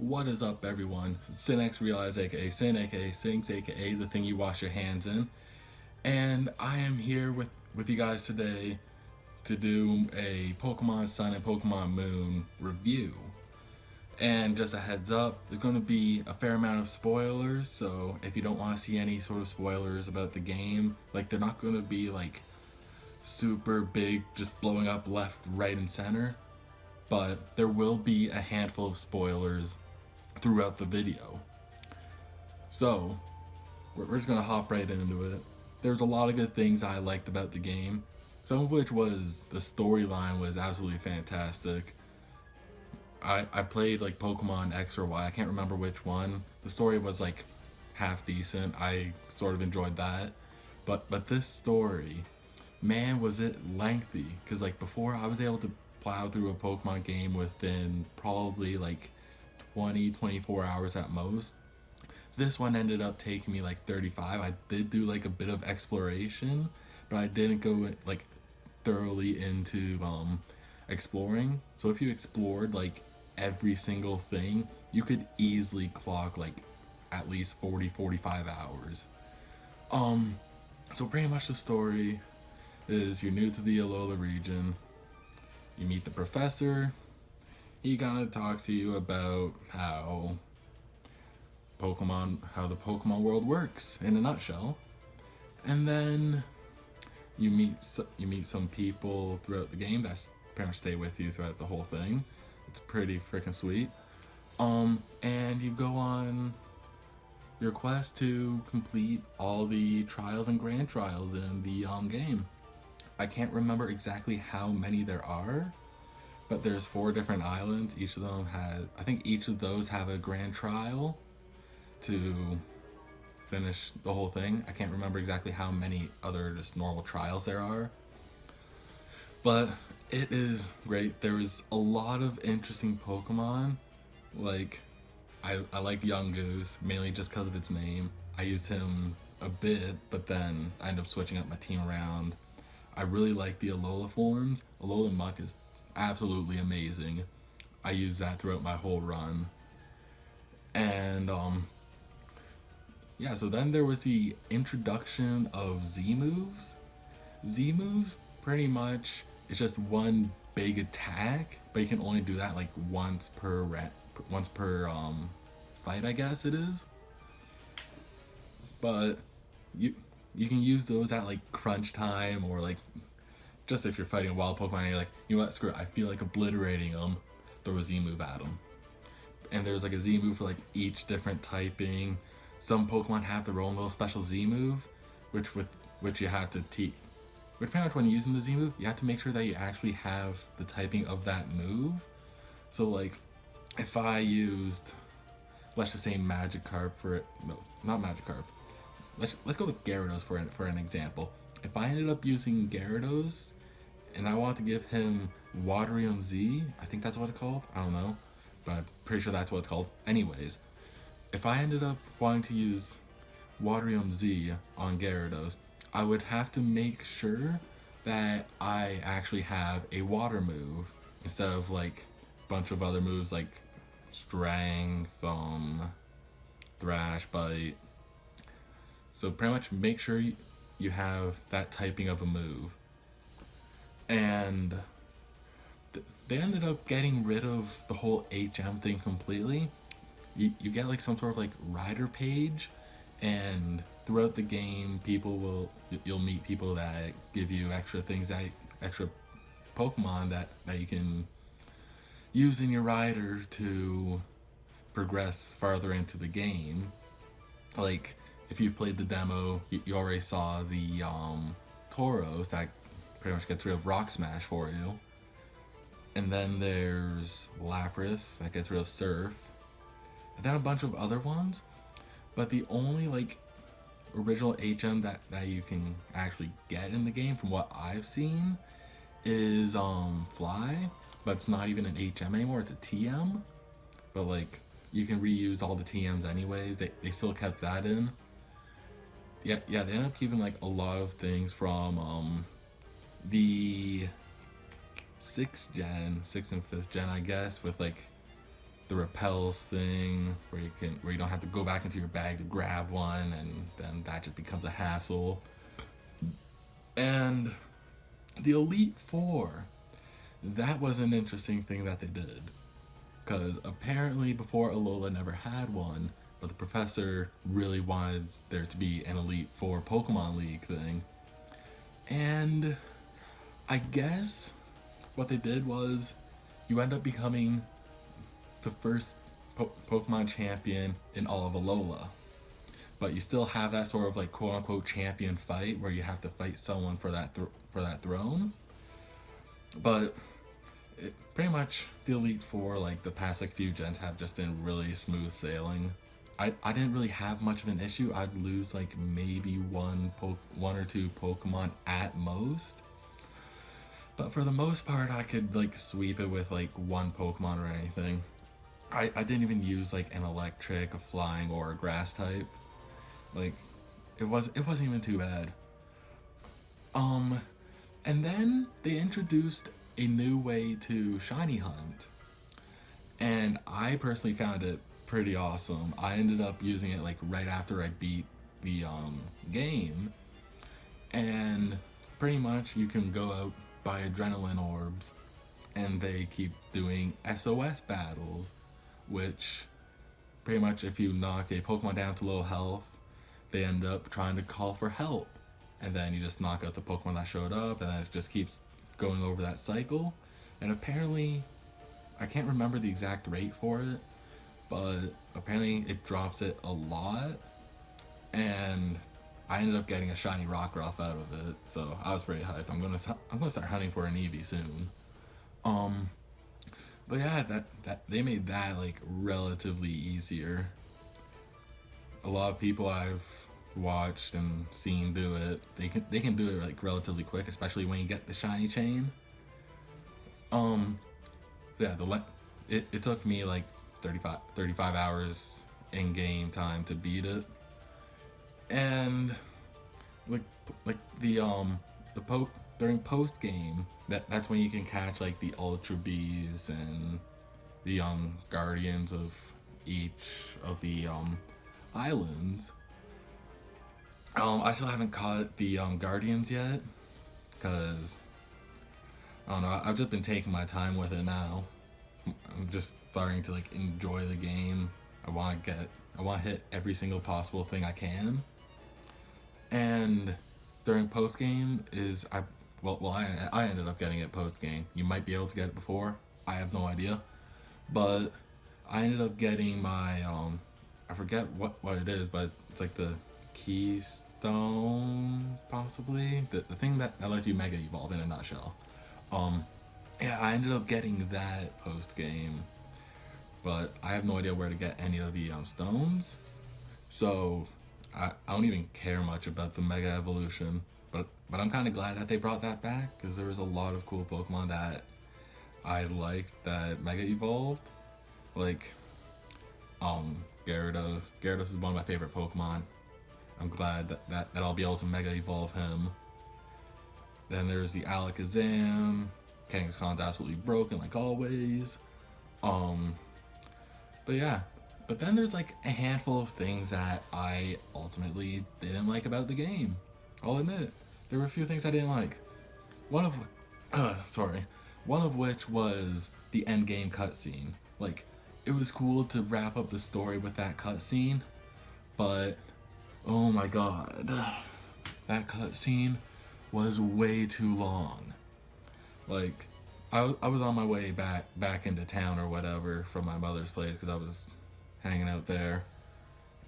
What is up, everyone? SiNxRealize, aka Sin, aka Sinx, aka the thing you wash your hands in. And I am here with you guys today to do a Pokemon Sun and Pokemon Moon review. And just a heads up, there's going to be a fair amount of spoilers, so if you don't want to see any sort of spoilers about the game, like they're not going to be like super big, just blowing up left, right, and center, but there will be a handful of spoilers throughout the video. So, we're just gonna hop right into it. There's a lot of good things I liked about the game, some of which was the storyline was absolutely fantastic. I played like Pokemon X or Y, I can't remember which one. The story was like half decent, I sort of enjoyed that. But this story, man, was it lengthy, because like before I was able to plow through a Pokemon game within probably like 24 hours at most. This one ended up taking me like 35. I did do like a bit of exploration, but I didn't go like thoroughly into exploring. So if you explored like every single thing, you could easily clock like at least 45 hours. So pretty much the story is you're new to the Alola region. You meet the professor. He kind of talks to you about how the Pokemon world works in a nutshell, and then you meet some people throughout the game that pretty much stay with you throughout the whole thing. It's pretty freaking sweet. And you go on your quest to complete all the trials and grand trials in the game. I can't remember exactly how many there are, but there's 4 different islands. Each of them has, I think each of those have a grand trial to finish the whole thing. I can't remember exactly how many other just normal trials there are, but it is great. There is a lot of interesting Pokemon. Like, I like Young Goose, mainly just because of its name. I used him a bit, but then I ended up switching up my team around. I really like the Alola forms. Alola Muck is absolutely amazing. I use that throughout my whole run. And yeah, so then there was the introduction of Z moves. Z moves pretty much it's just one big attack, but you can only do that like once per fight, I guess it is. But you can use those at like crunch time, or like just if you're fighting a wild Pokemon and you're like, you know what, screw it, I feel like obliterating them, throw a Z move at them. And there's like a Z move for like each different typing. Some Pokemon have their own little special Z move, which you have to teach. Which pretty much when you're using the Z move, you have to make sure that you actually have the typing of that move. So like, if I used, let's just say Magikarp for it. No, not Magikarp. Let's go with Gyarados for an example. If I ended up using Gyarados, and I want to give him Waterium Z, I think that's what it's called. I don't know, but I'm pretty sure that's what it's called. Anyways, if I ended up wanting to use Waterium Z on Gyarados, I would have to make sure that I actually have a water move instead of like a bunch of other moves like Strength, Thrash, Bite. So pretty much make sure you have that typing of a move. And they ended up getting rid of the whole HM thing completely. You get like some sort of like rider page, and throughout the game you'll meet people that give you extra things, extra Pokemon that you can use in your rider to progress farther into the game. Like if you've played the demo, you already saw the Tauros that pretty much gets rid of Rock Smash for you. And then there's Lapras that gets rid of Surf. And then a bunch of other ones. But the only like original HM that you can actually get in the game from what I've seen is Fly, but it's not even an HM anymore, it's a TM. But like you can reuse all the TMs anyways. They still kept that in. Yeah, they ended up keeping like a lot of things from the 6th and 5th gen, I guess, with like the repels thing where you don't have to go back into your bag to grab one, and then that just becomes a hassle. And the Elite Four, that was an interesting thing that they did, because apparently before Alola never had one, but the professor really wanted there to be an Elite Four Pokemon League thing. And I guess what they did was you end up becoming the first Pokemon champion in all of Alola. But you still have that sort of like quote unquote champion fight where you have to fight someone for that throne. But pretty much the Elite Four, like the past like few gens, have just been really smooth sailing. I didn't really have much of an issue. I'd lose like maybe one or two Pokemon at most. But for the most part, I could like sweep it with like one Pokemon or anything. I didn't even use like an electric, a flying, or a grass type. Like it wasn't even too bad. And then they introduced a new way to shiny hunt. And I personally found it pretty awesome. I ended up using it like right after I beat the game. And pretty much you can go out, buy adrenaline orbs, and they keep doing SOS battles, which pretty much if you knock a Pokemon down to low health, they end up trying to call for help. And then you just knock out the Pokemon that showed up, and then it just keeps going over that cycle. And apparently, I can't remember the exact rate for it, but apparently it drops it a lot. And I ended up getting a shiny Rockruff out of it, so I was pretty hyped. I'm gonna start hunting for an Eevee soon. But yeah, that they made that like relatively easier. A lot of people I've watched and seen do it, they can do it like relatively quick, especially when you get the shiny chain. Yeah, it took me like 35 hours in game time to beat it. And like during post game, that's when you can catch like the Ultra Bees and the guardians of each of the islands. I still haven't caught the guardians yet, because I don't know, I've just been taking my time with it now. I'm just starting to like enjoy the game. I want to hit every single possible thing I can. And during post game I ended up getting it post game. You might be able to get it before. I have no idea. But I ended up getting my I forget what it is, but it's like the Keystone, possibly the thing that lets you Mega Evolve in a nutshell. Yeah, I ended up getting that post game, but I have no idea where to get any of the stones. So I don't even care much about the Mega Evolution, but I'm kind of glad that they brought that back, because there was a lot of cool Pokemon that I liked that Mega Evolved, like Gyarados. Gyarados is one of my favorite Pokemon. I'm glad that I'll be able to Mega Evolve him. Then there's the Alakazam. Kangaskhan's absolutely broken like always. But yeah. But then there's like a handful of things that I ultimately didn't like about the game. I'll admit, there were a few things I didn't like. One of which was the end game cutscene. Like, it was cool to wrap up the story with that cutscene, but oh my god, that cutscene was way too long. Like, I was on my way back into town or whatever from my mother's place, because I was hanging out there,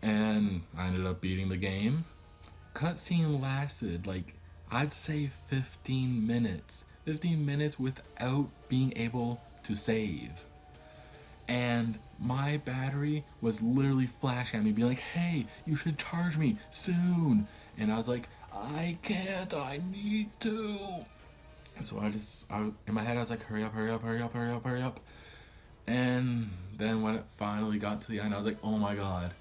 and I ended up beating the game. Cutscene lasted like, I'd say 15 minutes. 15 minutes without being able to save. And my battery was literally flashing at me, being like, hey, you should charge me soon. And I was like, I can't, I need to. So in my head I was like, hurry up, hurry up, hurry up, hurry up, hurry up. And then when it finally got to the end, I was like, oh my god,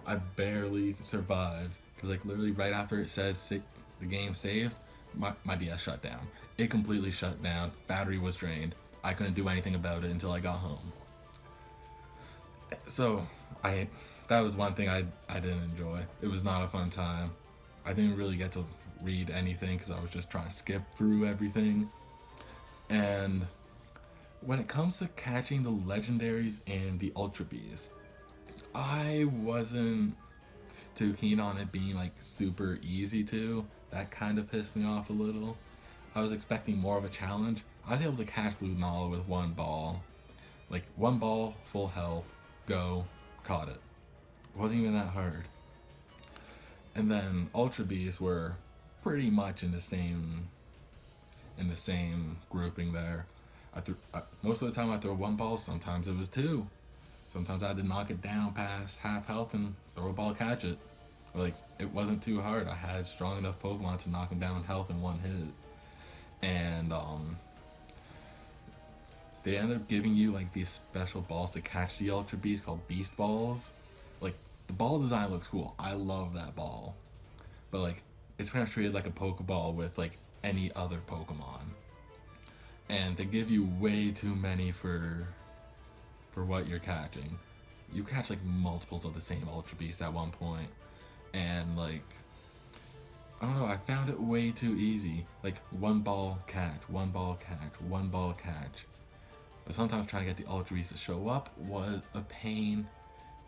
I barely survived. Because like literally right after it says the game saved, my DS shut down. It completely shut down. Battery was drained. I couldn't do anything about it until I got home. So I that was one thing I didn't enjoy. It was not a fun time. I didn't really get to read anything because I was just trying to skip through everything. And when it comes to catching the legendaries and the ultra beasts, I wasn't too keen on it being like super easy to. That kind of pissed me off a little. I was expecting more of a challenge. I was able to catch Lunala with one ball. Like one ball, full health, go, caught it. It wasn't even that hard. And then Ultra Beasts were pretty much in the same grouping there. Most of the time I throw one ball, sometimes it was two. Sometimes I had to knock it down past half health and throw a ball, catch it. Like, it wasn't too hard. I had strong enough Pokemon to knock them down health in one hit. And they ended up giving you like these special balls to catch the Ultra Beast called Beast Balls. Like, the ball design looks cool. I love that ball. But like, it's pretty much treated like a Pokeball with like any other Pokemon. And they give you way too many for what you're catching. You catch like multiples of the same Ultra Beast at one point, and like, I don't know, I found it way too easy. Like one ball catch, one ball catch, one ball catch. But sometimes trying to get the Ultra Beast to show up was a pain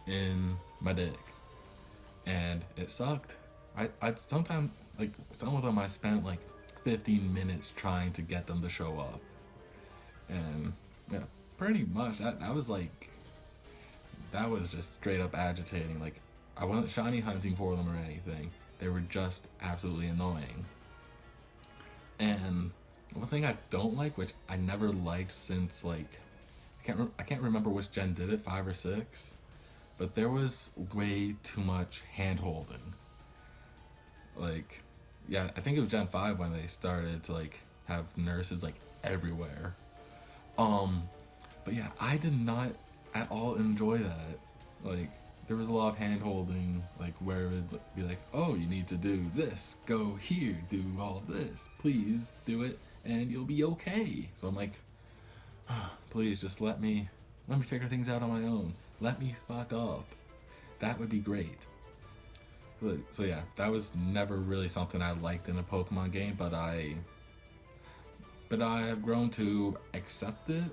in my dick, and it sucked. I'd sometimes, like some of them I spent like 15 minutes trying to get them to show up, and yeah, pretty much that was just straight up agitating. Like, I wasn't shiny hunting for them or anything. They were just absolutely annoying. And one thing I don't like, which I never liked since like I can't remember which gen did it, 5 or 6, but there was way too much hand holding. Like, yeah, I think it was Gen 5 when they started to like have nurses like everywhere. Um, but yeah, I did not at all enjoy that. Like, there was a lot of hand holding, like where it would be like, oh, you need to do this, go here, do all this, please do it, and you'll be okay. So I'm like, oh, please just let me figure things out on my own. Let me fuck up. That would be great. So yeah, that was never really something I liked in a Pokemon game, but I have grown to accept it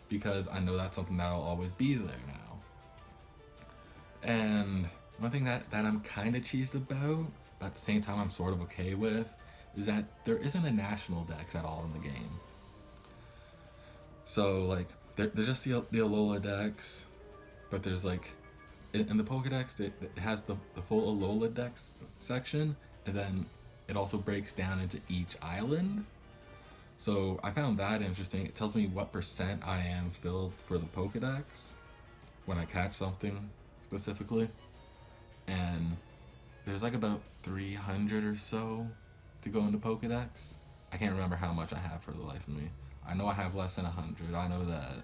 because I know that's something that'll always be there now. And one thing that I'm kind of cheesed about, but at the same time I'm sort of okay with, is that there isn't a national dex at all in the game. So like, there's just the Alola dex, but there's like, in the Pokedex, it has the full Alola dex section, and then it also breaks down into each island. So I found that interesting. It tells me what percent I am filled for the Pokedex when I catch something specifically. And there's like about 300 or so to go into Pokedex. I can't remember how much I have for the life of me. I know I have less than 100, I know that.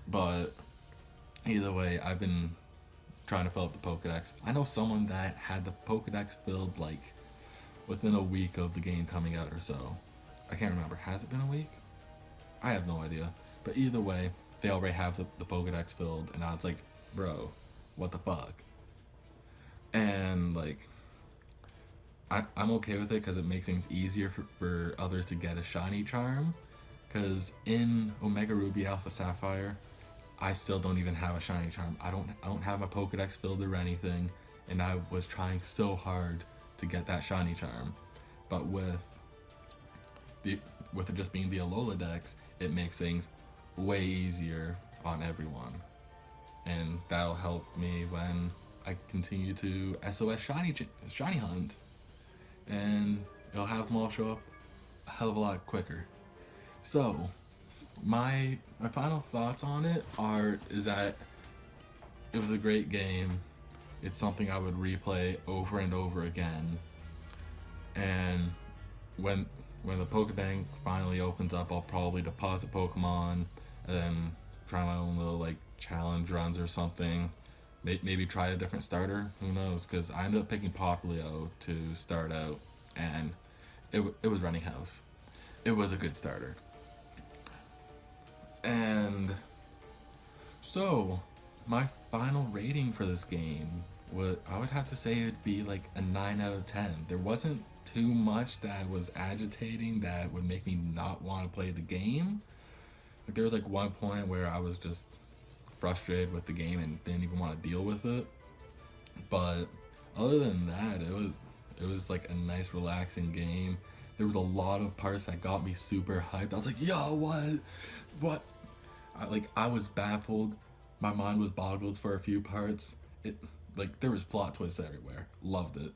But either way, I've been trying to fill up the Pokedex. I know someone that had the Pokedex filled like within a week of the game coming out or so. I can't remember. Has it been a week? I have no idea. But either way, they already have the Pokedex filled, and I was like, bro, what the fuck? And like, I'm okay with it because it makes things easier for others to get a shiny charm. Because in Omega Ruby Alpha Sapphire, I still don't even have a shiny charm. I don't have my Pokedex filled or anything, and I was trying so hard to get that shiny charm. But with it just being the Alola dex, it makes things way easier on everyone, and that'll help me when I continue to SOS shiny hunt, and it'll have them all show up a hell of a lot quicker. So my final thoughts on it is that it was a great game. It's something I would replay over and over again, and when the Pokebank finally opens up, I'll probably deposit Pokemon and then try my own little like challenge runs or something. Maybe try a different starter. Who knows? Because I ended up picking Popplio to start out, and it was running house. It was a good starter. And so my final rating for this game I would have to say it'd be like a 9 out of 10. There wasn't too much that was agitating that would make me not want to play the game. Like there was like one point where I was just frustrated with the game and didn't even want to deal with it. But other than that, it was like a nice relaxing game. There was a lot of parts that got me super hyped. I was like, yo, what? I was baffled. My mind was boggled for a few parts. There was plot twists everywhere. Loved it.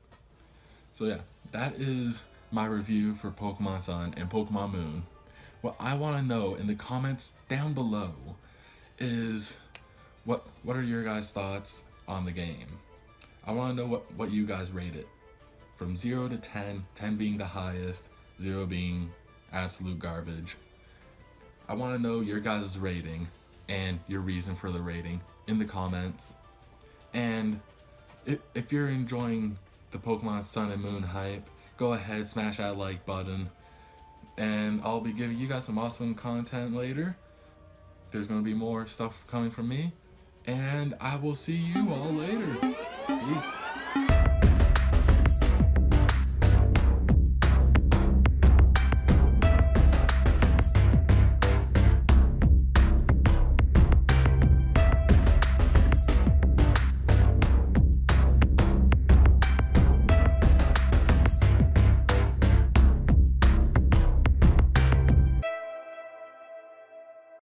So yeah, that is my review for Pokemon Sun and Pokemon Moon. What I want to know in the comments down below is what are your guys' thoughts on the game? I want to know what you guys rate it. From 0 to 10, 10 being the highest, 0 being absolute garbage. I want to know your guys' rating and your reason for the rating in the comments. And if you're enjoying the Pokemon Sun and Moon hype, go ahead, smash that like button. And I'll be giving you guys some awesome content later. There's going to be more stuff coming from me. And I will see you all later. Peace.